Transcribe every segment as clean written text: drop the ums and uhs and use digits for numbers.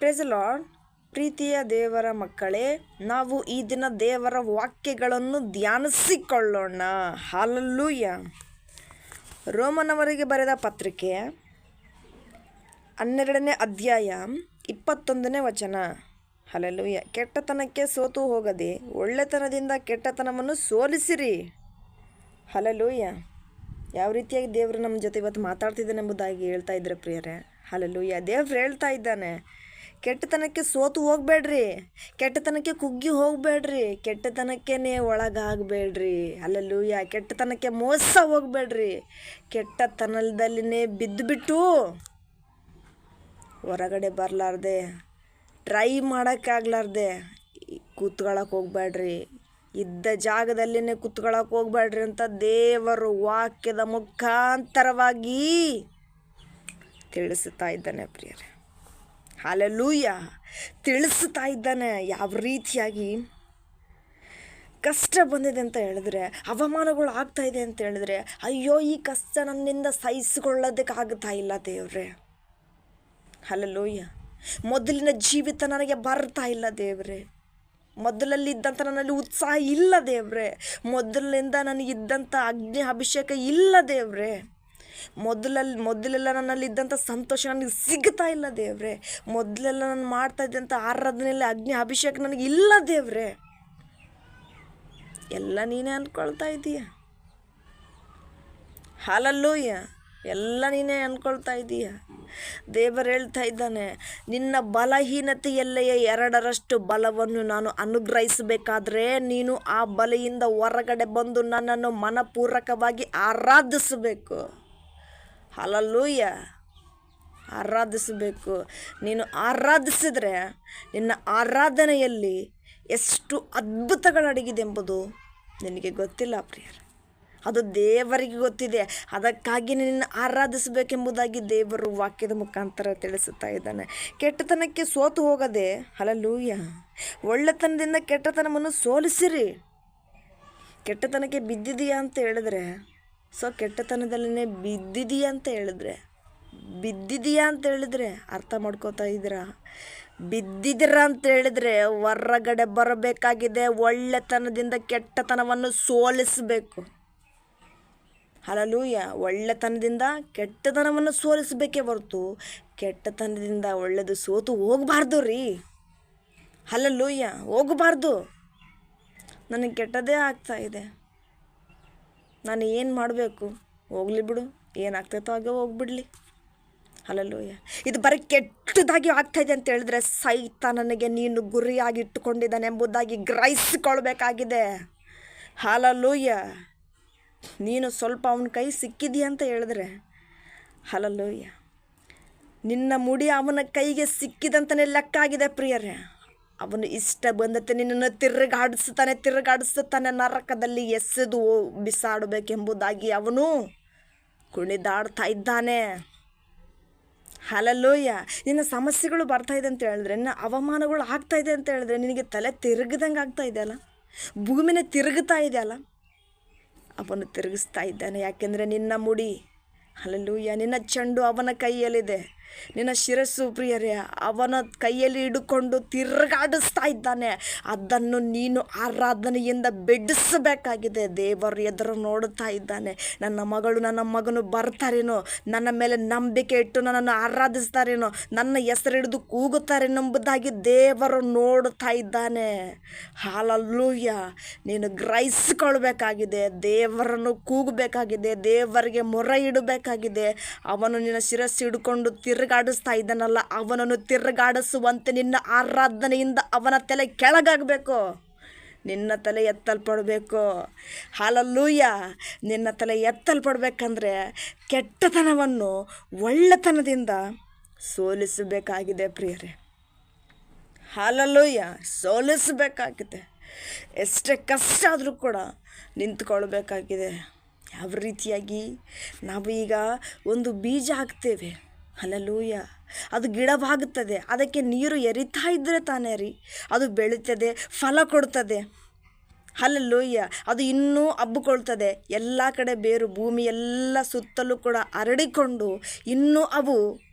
Praise the lord. ಪ್ರೀತಿಯ ದೇವರ ಮಕ್ಕಳೇ, ನಾವು ಈ ದಿನ ದೇವರ ವಾಕ್ಯಗಳನ್ನು ಧ್ಯಾನಿಸಿಕೊಳ್ಳೋಣ. ಹಲ್ಲೆಲೂಯ. ರೋಮನವರಿಗೆ ಬರೆದ ಪತ್ರಿಕೆ 12ನೇ ಅಧ್ಯಾಯ 21ನೇ ವಚನ. ಹಲ್ಲೆಲೂಯ. ಕೆಟ್ಟತನಕ್ಕೆ ಸೋತು ಹೋಗದೆ ಒಳ್ಳೆತನದಿಂದ ಕೆಟ್ಟತನವನ್ನು ಸೋಲಿಸಿರಿ. ಹಲ್ಲೆಲೂಯ. ಯಾವ ರೀತಿಯಾಗಿ ದೇವರು ನಮ್ಮ ಜೊತೆ ಇವತ್ತು ಮಾತಾಡ್ತಿದ್ದಾನೆ ಎಂಬುದಾಗಿ ಹೇಳ್ತಾ ಇದ್ದಾರೆ ಪ್ರಿಯರೇ. ಹಲ್ಲೆಲೂಯ. ದೇವ್ರು ಹೇಳ್ತಾ ಇದ್ದಾನೆ, ಕೆಟ್ಟತನಕ್ಕೆ ಸೋತು ಹೋಗಬೇಡ್ರಿ, ಕೆಟ್ಟತನಕ್ಕೆ ಕುಗ್ಗಿ ಹೋಗಬೇಡ್ರಿ, ಕೆಟ್ಟತನಕ್ಕೆ ಒಳಗಾಗಬೇಡ್ರಿ. ಹಲ್ಲೆಲೂಯ. ಕೆಟ್ಟತನಕ್ಕೆ ಮೋಸ ಹೋಗಬೇಡ್ರಿ. ಕೆಟ್ಟತನದಲ್ಲಿನೇ ಬಿದ್ದುಬಿಟ್ಟು ಹೊರಗಡೆ ಬರಲಾರ್ದೆ, ಟ್ರೈ ಮಾಡೋಕ್ಕಾಗ್ಲಾರ್ದೆ ಕೂತ್ಕೊಳ್ಳೋಕೆ ಹೋಗ್ಬೇಡ್ರಿ. ಇದ್ದ ಜಾಗದಲ್ಲಿನೇ ಕೂತ್ಕೊಳ್ಳೋಕೆ ಹೋಗ್ಬೇಡ್ರಿ ಅಂತ ದೇವರು ವಾಕ್ಯದ ಮುಖಾಂತರವಾಗಿ ತಿಳಿಸುತ್ತಾ ಇದ್ದಾನೆ ಪ್ರಿಯರೇ. ಹಲ್ಲೆಲೂಯ. ತಿಳಿಸುತ್ತಾ ಇದ್ದಾನೆ. ಯಾವ ರೀತಿಯಾಗಿ ಕಷ್ಟ ಬಂದಿದೆ ಅಂತ ಹೇಳಿದ್ರೆ, ಅವಮಾನಗಳು ಆಗ್ತಾ ಇದೆ ಅಂತ ಹೇಳಿದ್ರೆ, ಅಯ್ಯೋ ಈ ಕಷ್ಟ ನನ್ನಿಂದ ಸಹಿಸಿಕೊಳ್ಳೋದಕ್ಕಾಗ್ತಾ ಇಲ್ಲ ದೇವ್ರೆ. ಹಲ್ಲೆಲೂಯ. ಮೊದಲಿನ ಜೀವಿತ ನನಗೆ ಬರ್ತಾ ಇಲ್ಲ ದೇವ್ರೆ. ಮೊದಲಲ್ಲಿ ಇದ್ದಂಥ ನನ್ನಲ್ಲಿ ಉತ್ಸಾಹ ಇಲ್ಲ ದೇವ್ರೆ. ಮೊದಲಿನಿಂದ ನನಗಿದ್ದಂಥ ಅಗ್ನಿ ಅಭಿಷೇಕ ಇಲ್ಲ ದೇವ್ರೆ. ಮೊದಲೆಲ್ಲ ನನ್ನಲ್ಲಿ ಇದ್ದಂಥ ಸಂತೋಷ ನನಗೆ ಸಿಗ್ತಾ ಇಲ್ಲ ದೇವ್ರೆ. ಮೊದಲೆಲ್ಲ ನಾನು ಮಾಡ್ತಾ ಇದ್ದಂಥ ಆರಾಧನೆಯಲ್ಲಿ ಅಗ್ನಿ ಅಭಿಷೇಕ ನನಗೆ ಇಲ್ಲ ದೇವ್ರೆ. ಎಲ್ಲ ನೀನೇ ಅಂದ್ಕೊಳ್ತಾ ಇದ್ದೀಯ. ಹಲ್ಲೆಲೂಯ. ಎಲ್ಲ ನೀನೇ ಅಂದ್ಕೊಳ್ತಾ ಇದ್ದೀಯ. ದೇವರು ಹೇಳ್ತಾ ಇದ್ದಾನೆ, ನಿನ್ನ ಬಲಹೀನತೆಯಲ್ಲೆಯೇ 2ರಷ್ಟು ಬಲವನ್ನು ನಾನು ಅನುಗ್ರಹಿಸಬೇಕಾದ್ರೆ ನೀನು ಆ ಬಲೆಯಿಂದ ಹೊರಗಡೆ ಬಂದು ನನ್ನನ್ನು ಮನಪೂರ್ವಕವಾಗಿ ಆರಾಧಿಸಬೇಕು. ಹಲ್ಲೆಲೂಯ. ಆರಾಧಿಸಬೇಕು. ನೀನು ಆರಾಧಿಸಿದರೆ ನಿನ್ನ ಆರಾಧನೆಯಲ್ಲಿ ಎಷ್ಟು ಅದ್ಭುತಗಳಡಗಿದೆ ಎಂಬುದು ನಿನಗೆ ಗೊತ್ತಿಲ್ಲ ಪ್ರಿಯರೇ. ಅದು ದೇವರಿಗೆ ಗೊತ್ತಿದೆ. ಅದಕ್ಕಾಗಿ ನಿನ್ನ ಆರಾಧಿಸಬೇಕೆಂಬುದಾಗಿ ದೇವರು ವಾಕ್ಯದ ಮುಖಾಂತರ ತಿಳಿಸುತ್ತಾ ಇದ್ದಾನೆ. ಕೆಟ್ಟತನಕ್ಕೆ ಸೋತು ಹೋಗದೆ, ಹಲ್ಲೆಲೂಯ, ಒಳ್ಳೆತನದಿಂದ ಕೆಟ್ಟತನವನ್ನು ಸೋಲಿಸಿರಿ. ಕೆಟ್ಟತನಕ್ಕೆ ಬಿದ್ದಿದೆಯಾ ಅಂತ ಹೇಳಿದ್ರೆ, ಕೆಟ್ಟತನದಲ್ಲೇ ಬಿದ್ದಿದೆಯಾ ಅಂತ ಹೇಳಿದ್ರೆ ಅರ್ಥ ಮಾಡ್ಕೋತಾ ಇದ್ದೀರಾ? ಬಿದ್ದಿದ್ದೀರ ಅಂತ ಹೇಳಿದ್ರೆ ಹೊರಗಡೆ ಬರಬೇಕಾಗಿದೆ. ಒಳ್ಳೆತನದಿಂದ ಕೆಟ್ಟತನವನ್ನು ಸೋಲಿಸಬೇಕು. ಹಲ್ಲೆಲೂಯ. ಒಳ್ಳೆತನದಿಂದ ಕೆಟ್ಟತನವನ್ನು ಸೋಲಿಸಬೇಕೇ ಹೊರತು ಕೆಟ್ಟತನದಿಂದ ಒಳ್ಳೆಯದು ಸೋತು ಹೋಗಬಾರ್ದು ರೀ. ಹಲ್ಲೆಲೂಯ. ಹೋಗಬಾರ್ದು. ನನಗೆ ಕೆಟ್ಟದೇ ಆಗ್ತಾ ಇದೆ, ನಾನು ಏನು ಮಾಡಬೇಕು? ಹೋಗಲಿ ಬಿಡು, ಏನಾಗ್ತೈತೋ ಹಾಗೆ ಹೋಗ್ಬಿಡ್ಲಿ. ಹಲ್ಲೆಲೂಯ. ಇದು ಬರೀ ಕೆಟ್ಟದಾಗಿ ಆಗ್ತಾಯಿದೆ ಅಂತ ಹೇಳಿದ್ರೆ ಸೈತಾನನಿಗೆ ನೀನು ಗುರಿಯಾಗಿ ಇಟ್ಟುಕೊಂಡಿದ್ದಾನೆ ಎಂಬುದಾಗಿ ಗ್ರಹಿಸಿಕೊಳ್ಬೇಕಾಗಿದೆ. ಹಲ್ಲೆಲೂಯ. ನೀನು ಸ್ವಲ್ಪ ಅವನ ಕೈ ಸಿಕ್ಕಿದೆಯಾ ಅಂತ ಹೇಳಿದ್ರೆ, ಹಲ್ಲೆಲೂಯ, ನಿನ್ನ ಮುಡಿ ಅವನ ಕೈಗೆ ಸಿಕ್ಕಿದಂತಲೇ ಲೆಕ್ಕ ಆಗಿದೆ ಪ್ರಿಯರೇ. ಅವನು ಇಷ್ಟ ಬಂದತೆ ನಿನ್ನನ್ನು ತಿರುಗಾಡಿಸುತ್ತಾನೆ, ನರಕದಲ್ಲಿ ಎಸೆದು ಬಿಸಾಡಬೇಕೆಂಬುದಾಗಿ ಅವನು ಕುಣಿದಾಡ್ತಾ ಇದ್ದಾನೆ. ಹಲ್ಲೆಲೂಯ. ನಿನ್ನ ಸಮಸ್ಯೆಗಳು ಬರ್ತಾ ಇದೆ ಅಂತ ಹೇಳಿದ್ರೆ, ನಿನ್ನ ಅವಮಾನಗಳು ಆಗ್ತಾ ಇದೆ ಅಂತ ಹೇಳಿದ್ರೆ, ನಿನಗೆ ತಲೆ ತಿರುಗಿದಂಗೆ ಆಗ್ತಾ ಇದೆಯಲ್ಲ, ಭೂಮಿನೇ ತಿರುಗುತ್ತಾ ಇದೆಯಲ್ಲ, ಅವನು ತಿರುಗಿಸ್ತಾ ಇದ್ದಾನೆ. ಯಾಕೆಂದರೆ ನಿನ್ನ ಮುಡಿ, ಹಲ್ಲೆಲೂಯ, ನಿನ್ನ ಚೆಂಡು ಅವನ ಕೈಯಲ್ಲಿದೆ. ನಿನ್ನ ಶಿರಸ್ಸು ಪ್ರಿಯರೇ ಅವನ ಕೈಯಲ್ಲಿ ಹಿಡ್ಕೊಂಡು ತಿರುಗಾಡಿಸ್ತಾ ಇದ್ದಾನೆ. ಅದನ್ನು ನೀನು ಆರಾಧನೆಯಿಂದ ಬಿಡಿಸಬೇಕಾಗಿದೆ. ದೇವರು ಎದುರು ನೋಡುತ್ತಾ ಇದ್ದಾನೆ. ನನ್ನ ಮಗಳು ನನ್ನ ಮಗನು ಬರ್ತಾರೇನೋ, ನನ್ನ ಮೇಲೆ ನಂಬಿಕೆ ಇಟ್ಟು ನನ್ನನ್ನು ಆರಾಧಿಸ್ತಾರೇನೋ, ನನ್ನ ಹೆಸರು ಹಿಡಿದು ಕೂಗುತ್ತಾರೇನೆಂಬುದಾಗಿ ದೇವರು ನೋಡುತ್ತಾ ಇದ್ದಾನೆ. ಹಲ್ಲೆಲೂಯ. ನೀನು ಗ್ರಹಿಸಿಕೊಳ್ಬೇಕಾಗಿದೆ. ದೇವರನ್ನು ಕೂಗಬೇಕಾಗಿದೆ. ದೇವರಿಗೆ ಮೊರೆ ಇಡಬೇಕಾಗಿದೆ. ಅವನು ನಿನ್ನ ಶಿರಸ್ಸು ಹಿಡ್ಕೊಂಡು ತಿರುಗಾಡಿಸ್ತಾ ಇದ್ದಾನಲ್ಲ, ಅವನನ್ನು ತಿರುಗಾಡಿಸುವಂತೆ ನಿನ್ನ ಆರಾಧನೆಯಿಂದ ಅವನ ತಲೆ ಕೆಳಗಾಗಬೇಕು. ನಿನ್ನ ತಲೆ ಎತ್ತಲ್ಪಡಬೇಕು. ಹಲ್ಲೆಲೂಯ. ನಿನ್ನ ತಲೆ ಎತ್ತಲ್ಪಡಬೇಕಂದ್ರೆ ಕೆಟ್ಟತನವನ್ನು ಒಳ್ಳೆತನದಿಂದ ಸೋಲಿಸಬೇಕಾಗಿದೆ ಪ್ರಿಯರೇ. ಹಲ್ಲೆಲೂಯ. ಸೋಲಿಸಬೇಕಾಗಿದೆ. ಎಷ್ಟೇ ಕಷ್ಟ ಆದರೂ ಕೂಡ ನಿಂತ್ಕೊಳ್ಬೇಕಾಗಿದೆ. ಯಾವ ರೀತಿಯಾಗಿ ನಾವು ಈಗ ಒಂದು ಬೀಜ ಹಾಕ್ತೇವೆ, ಹಲ್ಲೆಲೂಯ, ಅದು ಗಿಡವಾಗುತ್ತದೆ. ಅದಕ್ಕೆ ನೀರು ಎರಿತಾ ಇದ್ದರೆ ತಾನೇ ರೀ ಅದು ಬೆಳೀತದೆ, ಫಲ ಕೊಡ್ತದೆ. ಹಲ್ಲೆಲೂಯ. ಅದು ಇನ್ನೂ ಹಬ್ಬಿಕೊಳ್ತದೆ. ಎಲ್ಲ ಕಡೆ ಬೇರು, ಭೂಮಿ ಎಲ್ಲ ಸುತ್ತಲೂ ಕೂಡ ಹರಡಿಕೊಂಡು ಇನ್ನೂ ಅವು,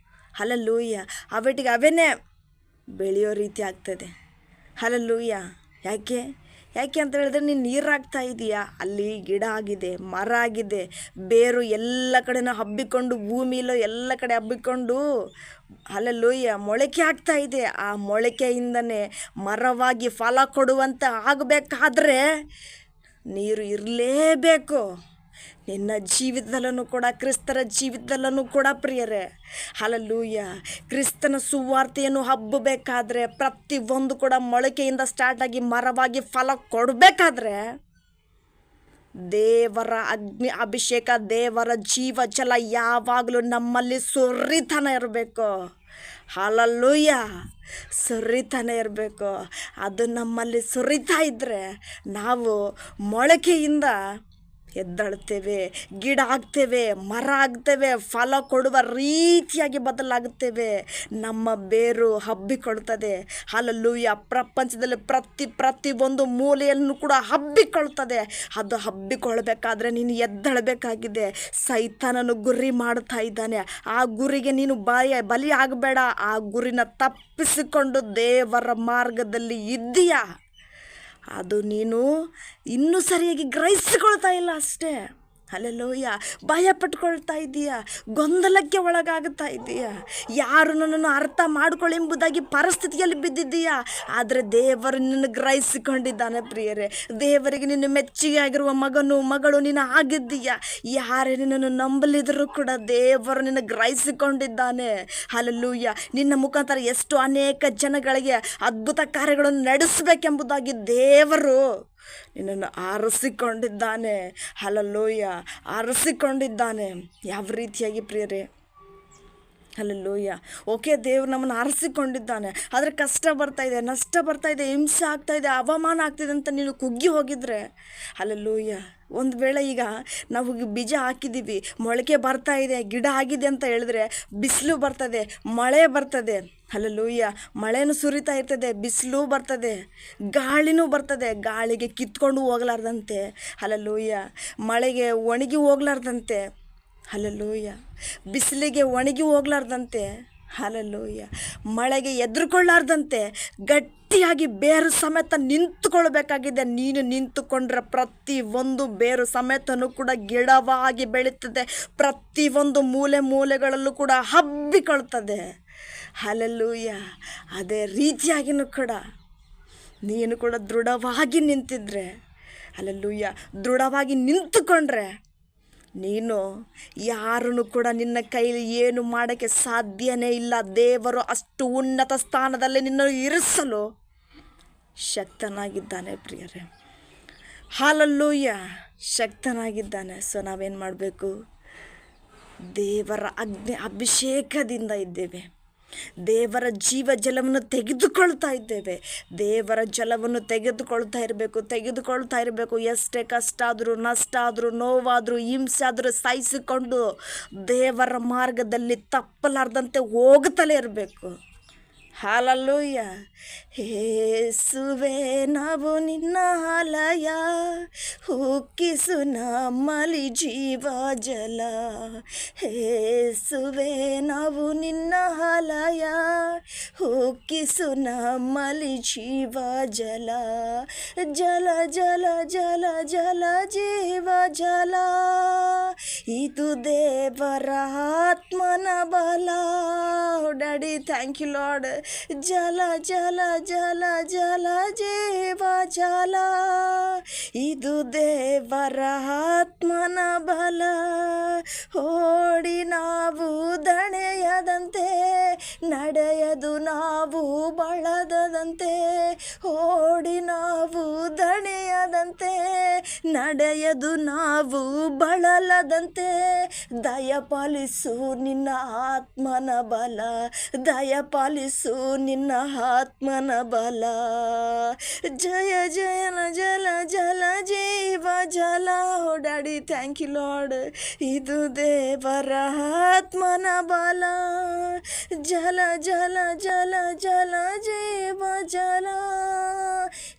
ಹಲ್ಲೆಲೂಯ, ಅವೆಟಿಗೆ ಅವೇನೇ ಬೆಳೆಯೋ ರೀತಿ ಆಗ್ತದೆ. ಹಲ್ಲೆಲೂಯಾ. ಯಾಕೆ ಯಾಕೆ ಅಂತ ಹೇಳಿದ್ರೆ ನೀನು ನೀರು ಹಾಕ್ತಾ ಇದೀಯಾ, ಅಲ್ಲಿ ಗಿಡ ಆಗಿದೆ, ಮರ ಆಗಿದೆ, ಬೇರು ಎಲ್ಲ ಕಡೆನೂ ಹಬ್ಬಿಕೊಂಡು ಭೂಮಿಲೋ ಎಲ್ಲ ಕಡೆ ಹಬ್ಬಿಕೊಂಡು ಹಲ್ಲೆಲೂಯಾ ಮೊಳಕೆ ಆಗ್ತಾ ಇದೆ. ಆ ಮೊಳಕೆಯಿಂದನೇ ಮರವಾಗಿ ಫಲ ಕೊಡುವಂತೆ ಆಗಬೇಕಾದ್ರೆ ನೀರು ಇರಲೇಬೇಕು. ನಿನ್ನ ಜೀವಿತದಲ್ಲೂ ಕೂಡ, ಕ್ರಿಸ್ತರ ಜೀವಿತದಲ್ಲೂ ಕೂಡ ಪ್ರಿಯರೇ, ಹಲ್ಲೆಲೂಯಾ, ಕ್ರಿಸ್ತನ ಸುವಾರ್ತೆಯನ್ನು ಹಬ್ಬಬೇಕಾದ್ರೆ ಪ್ರತಿಯೊಂದು ಕೂಡ ಮೊಳಕೆಯಿಂದ ಸ್ಟಾರ್ಟ್ ಆಗಿ ಮರವಾಗಿ ಫಲ ಕೊಡಬೇಕಾದ್ರೆ ದೇವರ ಅಗ್ನಿ ಅಭಿಷೇಕ, ದೇವರ ಜೀವ ಜಲ ಯಾವಾಗಲೂ ನಮ್ಮಲ್ಲಿ ಸುರಿತಾನೆ ಇರಬೇಕು. ಹಲ್ಲೆಲೂಯಾ, ಸುರಿತಾನೆ ಇರಬೇಕು. ಅದು ನಮ್ಮಲ್ಲಿ ಸುರಿತಾ ಇದ್ದರೆ ನಾವು ಮೊಳಕೆಯಿಂದ ಎದ್ದೇಳ್ತೇವೆ, ಗಿಡ ಆಗ್ತೇವೆ, ಮರ ಆಗ್ತೇವೆ, ಫಲ ಕೊಡುವ ರೀತಿಯಾಗಿ ಬದಲಾಗುತ್ತೇವೆ. ನಮ್ಮ ಬೇರು ಹಬ್ಬಿಕೊಳ್ತದೆ. ಹಲ್ಲೆಲೂಯಾ. ಪ್ರಪಂಚದಲ್ಲಿ ಪ್ರತಿಯೊಂದು ಮೂಲೆಯನ್ನು ಕೂಡ ಹಬ್ಬಿಕೊಳ್ತದೆ. ಅದು ಹಬ್ಬಿಕೊಳ್ಬೇಕಾದ್ರೆ ನೀನು ಎದ್ದೇಳಬೇಕಾಗಿದೆ. ಸೈತಾನನು ಗುರಿ ಮಾಡ್ತಾ ಇದ್ದಾನೆ. ಆ ಗುರಿಗೆ ನೀನು ಬಲಿ ಆಗಬೇಡ. ಆ ಗುರಿನ ತಪ್ಪಿಸಿಕೊಂಡು ದೇವರ ಮಾರ್ಗದಲ್ಲಿ ಇದ್ದೀಯಾ, ಅದು ನೀನು ಇನ್ನೂ ಸರಿಯಾಗಿ ಗ್ರಹಿಸಿಕೊಳ್ತಾ ಇಲ್ಲ ಅಷ್ಟೇ. ಹಲ್ಲೆಲೂಯಾ. ಭಯ ಪಟ್ಕೊಳ್ತಾ ಇದ್ದೀಯಾ, ಗೊಂದಲಕ್ಕೆ ಒಳಗಾಗುತ್ತಾ ಇದ್ದೀಯಾ, ಯಾರು ನನ್ನನ್ನು ಅರ್ಥ ಮಾಡ್ಕೊಳ್ಳಿ ಎಂಬುದಾಗಿ ಪರಿಸ್ಥಿತಿಯಲ್ಲಿ ಬಿದ್ದಿದ್ದೀಯಾ. ಆದರೆ ದೇವರು ನಿನ್ನನ್ನು ಗ್ರಹಿಸಿಕೊಂಡಿದ್ದಾನೆ ಪ್ರಿಯರೇ. ದೇವರಿಗೆ ನಿನ್ನ ಮೆಚ್ಚುಗೆ ಆಗಿರುವ ಮಗಳು ನೀನು ಆಗಿದ್ದೀಯಾ. ಯಾರೇ ನಿನ್ನನ್ನು ನಂಬಲಿದರೂ ಕೂಡ ದೇವರು ನಿನ್ನ ಗ್ರಹಿಸಿಕೊಂಡಿದ್ದಾನೆ. ಹಲ್ಲೆಲೂಯಾ. ನಿನ್ನ ಮುಖಾಂತರ ಎಷ್ಟು ಅನೇಕ ಜನಗಳಿಗೆ ಅದ್ಭುತ ಕಾರ್ಯಗಳನ್ನು ನಡೆಸಬೇಕೆಂಬುದಾಗಿ ದೇವರು ನಿನ್ನನ್ನು ಆರಿಸಿಕೊಂಡಿದ್ದಾನೆ. ಹಲ್ಲೆಲೂಯಾ, ಆರಿಸಿಕೊಂಡಿದ್ದಾನೆ. ಯಾವ ರೀತಿಯಾಗಿ ಪ್ರಿಯರೇ, ಹಲ್ಲೆಲೂಯಾ. ಓಕೆ, ದೇವ್ರು ನಮ್ಮನ್ನು ಆರಿಸಿಕೊಂಡಿದ್ದಾನೆ. ಆದರೆ ಕಷ್ಟ ಬರ್ತಾಯಿದೆ, ನಷ್ಟ ಬರ್ತಾಯಿದೆ, ಹಿಂಸೆ ಆಗ್ತಾಯಿದೆ, ಅವಮಾನ ಆಗ್ತಿದೆ ಅಂತ ನೀನು ಕುಗ್ಗಿ ಹೋಗಿದ್ರೆ, ಹಲ್ಲೆಲೂಯಾ, ಒಂದು ವೇಳೆ ಈಗ ನಾವು ಬೀಜ ಹಾಕಿದ್ದೀವಿ, ಮೊಳಕೆ ಬರ್ತಾ ಇದೆ, ಗಿಡ ಆಗಿದೆ ಅಂತ ಹೇಳಿದ್ರೆ ಬಿಸಿಲು ಬರ್ತದೆ, ಮಳೆ ಬರ್ತದೆ. ಹಲ್ಲೆಲೂಯಾ. ಮಳೆನೂ ಸುರಿತಾ ಇರ್ತದೆ, ಬಿಸಿಲು ಬರ್ತದೆ, ಗಾಳಿನೂ ಬರ್ತದೆ. ಗಾಳಿಗೆ ಕಿತ್ಕೊಂಡು ಹೋಗಲಾರ್ದಂತೆ, ಹಲ್ಲೆಲೂಯಾ, ಮಳೆಗೆ ಒಣಗಿ ಹೋಗ್ಲಾರ್ದಂತೆ, ಹಲ್ಲೆಲೂಯಾ, ಬಿಸಿಲಿಗೆ ಒಣಗಿ ಹೋಗ್ಲಾರ್ದಂತೆ, ಹಲ್ಲೆಲೂಯಾ, ಮಳೆಗೆ ಎದುರುಕೊಳ್ಳಾರ್ದಂತೆ ಗಟ್ಟಿಯಾಗಿ ಬೇರು ಸಮೇತ ನಿಂತುಕೊಳ್ಬೇಕಾಗಿದೆ. ನೀನು ನಿಂತುಕೊಂಡ್ರೆ ಪ್ರತಿಯೊಂದು ಬೇರು ಸಮೇತನೂ ಕೂಡ ಗಿಡವಾಗಿ ಬೆಳೀತದೆ. ಪ್ರತಿಯೊಂದು ಮೂಲೆಗಳಲ್ಲೂ ಕೂಡ ಹಬ್ಬಿಕೊಳ್ತದೆ. ಹಲ್ಲೆಲೂಯಾ. ಅದೇ ರೀತಿಯಾಗಿಯೂ ಕೂಡ ನೀನು ಕೂಡ ದೃಢವಾಗಿ ನಿಂತಿದ್ರೆ, ಹಲ್ಲೆಲೂಯಾ, ದೃಢವಾಗಿ ನಿಂತುಕೊಂಡ್ರೆ ನೀನು ಯಾರನ್ನು ಕೂಡ ನಿನ್ನ ಕೈಲಿ ಏನು ಮಾಡೋಕ್ಕೆ ಸಾಧ್ಯನೇ ಇಲ್ಲ. ದೇವರು ಅಷ್ಟು ಉನ್ನತ ಸ್ಥಾನದಲ್ಲಿ ನಿನ್ನನ್ನು ಇರಿಸಲು ಶಕ್ತನಾಗಿದ್ದಾನೆ ಪ್ರಿಯರೇ. ಹಲ್ಲೆಲೂಯಾ, ಶಕ್ತನಾಗಿದ್ದಾನೆ. ಸೊ ನಾವೇನು ಮಾಡಬೇಕು? ದೇವರ ಅಗ್ನಿ ಅಭಿಷೇಕದಿಂದ ಇದ್ದೇವೆ. ದೇವರ ಜೀವ ಜಲವನ್ನು ತೆಗೆದುಕೊಳ್ತಾ ಇದ್ದೇವೆ. ದೇವರ ಜಲವನ್ನು ತೆಗೆದುಕೊಳ್ತಾ ಇರಬೇಕು. ಎಷ್ಟೇ ಕಷ್ಟ ಆದರೂ, ನಷ್ಟ ಆದರೂ, ನೋವಾದರೂ, ಹಿಂಸೆ ಆದರೂ ಸಹಿಸಿಕೊಂಡು ದೇವರ ಮಾರ್ಗದಲ್ಲಿ ತಪ್ಪಲಾರ್ದಂತೆ ಹೋಗುತ್ತಲೇ ಇರಬೇಕು. ಹಲ್ಲೆಲೂಯಾ. ಯೇಸುವೇ ನಾವು ನಿನ್ನ ಆಲಯ, ಉಕ್ಕಿಸು ನಮ್ಮಲ್ಲಿ ಜೀವ ಜಲ. ಯೇಸುವೇ ನಾವು ನಿನ್ನ ಆಲಯ, ಉಕ್ಕಿಸು ನಮ್ಮಲ್ಲಿ ಜೀವ ಜಲ. ಜಲ ಜಲ ಜಲ ಜಲ ಜೀವ ಜಲ, ಇದು ದೇವರ ಆತ್ಮನ ಬಲ. Daddy, thank you lord. ಜಲ ಜಲ ಜಲ ಜಲ ಜೀವ ಜಲ, ಇದು ದೇವರ ಆತ್ಮನ ಬಲ. ಓಡಿ ನಾವು ದಣೆಯದಂತೆ, ನಡೆಯದು ನಾವು ಬಳದದಂತೆ. ಓಡಿ ನಾವು ದಣೆಯದಂತೆ, ನಡೆಯದು ನಾವು ಬಳಲದಂತೆ. ದಯಪಾಲಿಸು ನಿನ್ನ ಆತ್ಮನ ಬಲ, ದಯಪಾಲಿಸು ನಿನ್ನ ಆತ್ಮನ ಬಲ. ಜಯ ಜಯನ ಜಲ ಜಲ ಜೀವ ಜಲ. Oh daddy, thank you lord. ಇದು ದೇವರ ಆತ್ಮನ ಬಲ. ಜಲ ಜಲ ಜಲ ಜಲ ಜೀವ ಜಲ,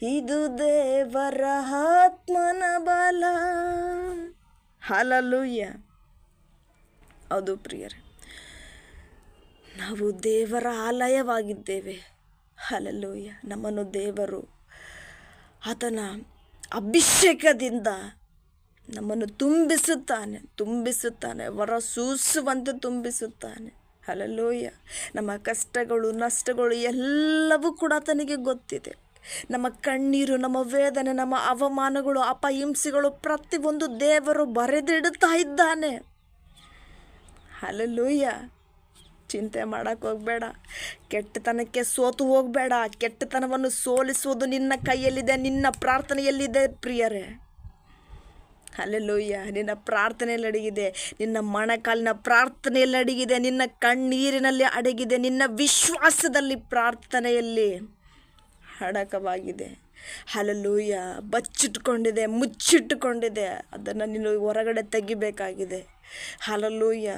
ಇದು ದೇವರ ಆತ್ಮನ ಬಲ. ಹಲ್ಲೆಲೂಯಾ. ಹೌದು ಪ್ರಿಯರೇ, ನಾವು ದೇವರ ಆಲಯವಾಗಿದ್ದೇವೆ. ಹಲ್ಲೆಲೂಯ. ನಮ್ಮನ್ನು ದೇವರು ಆತನ ಅಭಿಷೇಕದಿಂದ ನಮ್ಮನ್ನು ತುಂಬಿಸುತ್ತಾನೆ ಹೊರಸೂಸುವಂತೆ ತುಂಬಿಸುತ್ತಾನೆ. ಹಲ್ಲೆಲೂಯ. ನಮ್ಮ ಕಷ್ಟಗಳು ನಷ್ಟಗಳು ಎಲ್ಲವೂ ಕೂಡ ಆತನಿಗೆ ಗೊತ್ತಿದೆ. ನಮ್ಮ ಕಣ್ಣೀರು, ನಮ್ಮ ವೇದನೆ, ನಮ್ಮ ಅವಮಾನಗಳು, ಅಪಹಿಂಸೆಗಳು ಪ್ರತಿಯೊಂದು ದೇವರು ಬರೆದಿಡುತ್ತಾ ಇದ್ದಾನೆ. ಹಲ್ಲೆಲೂಯ. ಚಿಂತೆ ಮಾಡೋಕ್ಕೆ ಹೋಗಬೇಡ. ಕೆಟ್ಟತನಕ್ಕೆ ಸೋತು ಹೋಗಬೇಡ. ಕೆಟ್ಟತನವನ್ನು ಸೋಲಿಸುವುದು ನಿನ್ನ ಕೈಯಲ್ಲಿದೆ, ನಿನ್ನ ಪ್ರಾರ್ಥನೆಯಲ್ಲಿದೆ ಪ್ರಿಯರೇ. ಹಲ್ಲೆಲೂಯ. ನಿನ್ನ ಪ್ರಾರ್ಥನೆಯಲ್ಲಿ ಅಡಗಿದೆ, ನಿನ್ನ ಮೊಣಕಾಲಿನ ಪ್ರಾರ್ಥನೆಯಲ್ಲಿ ಅಡಗಿದೆ, ನಿನ್ನ ಕಣ್ಣೀರಿನಲ್ಲಿ ಅಡಗಿದೆ, ನಿನ್ನ ವಿಶ್ವಾಸದಲ್ಲಿ ಪ್ರಾರ್ಥನೆಯಲ್ಲಿ ಅಡಕವಾಗಿದೆ. ಹಲ್ಲೆಲೂಯ. ಬಚ್ಚಿಟ್ಕೊಂಡಿದೆ, ಮುಚ್ಚಿಟ್ಟುಕೊಂಡಿದೆ. ಅದನ್ನು ನೀನು ಹೊರಗಡೆ ತೆಗಿಬೇಕಾಗಿದೆ. ಹಲ್ಲೆಲೂಯ.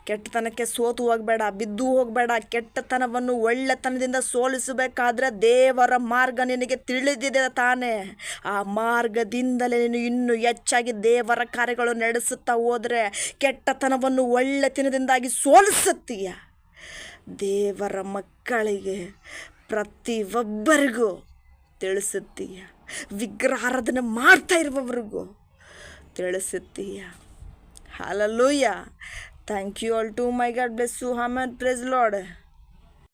ಕೆಟ್ಟತನಕ್ಕೆ ಸೋತು ಹೋಗಬೇಡ, ಬಿದ್ದು ಹೋಗಬೇಡ. ಕೆಟ್ಟತನವನ್ನು ಒಳ್ಳೆತನದಿಂದ ಸೋಲಿಸಬೇಕಾದ್ರೆ ದೇವರ ಮಾರ್ಗ ನಿನಗೆ ತಿಳಿದಿದೆ ತಾನೇ. ಆ ಮಾರ್ಗದಿಂದಲೇ ನೀನು ಇನ್ನೂ ಹೆಚ್ಚಾಗಿ ದೇವರ ಕಾರ್ಯಗಳು ನಡೆಸುತ್ತಾ ಹೋದರೆ ಕೆಟ್ಟತನವನ್ನು ಒಳ್ಳೆತನದಿಂದಾಗಿ ಸೋಲಿಸುತ್ತೀಯ. ದೇವರ ಮಕ್ಕಳಿಗೆ ಪ್ರತಿಯೊಬ್ಬರಿಗೂ ತಿಳಿಸುತ್ತೀಯ. ವಿಗ್ರಹಾರಾಧನೆ ಮಾಡ್ತಾ ಇರುವವರಿಗೂ ತಿಳಿಸುತ್ತೀಯ. Hallelujah. Thank you all too. My God bless you. Amen. Praise Lord.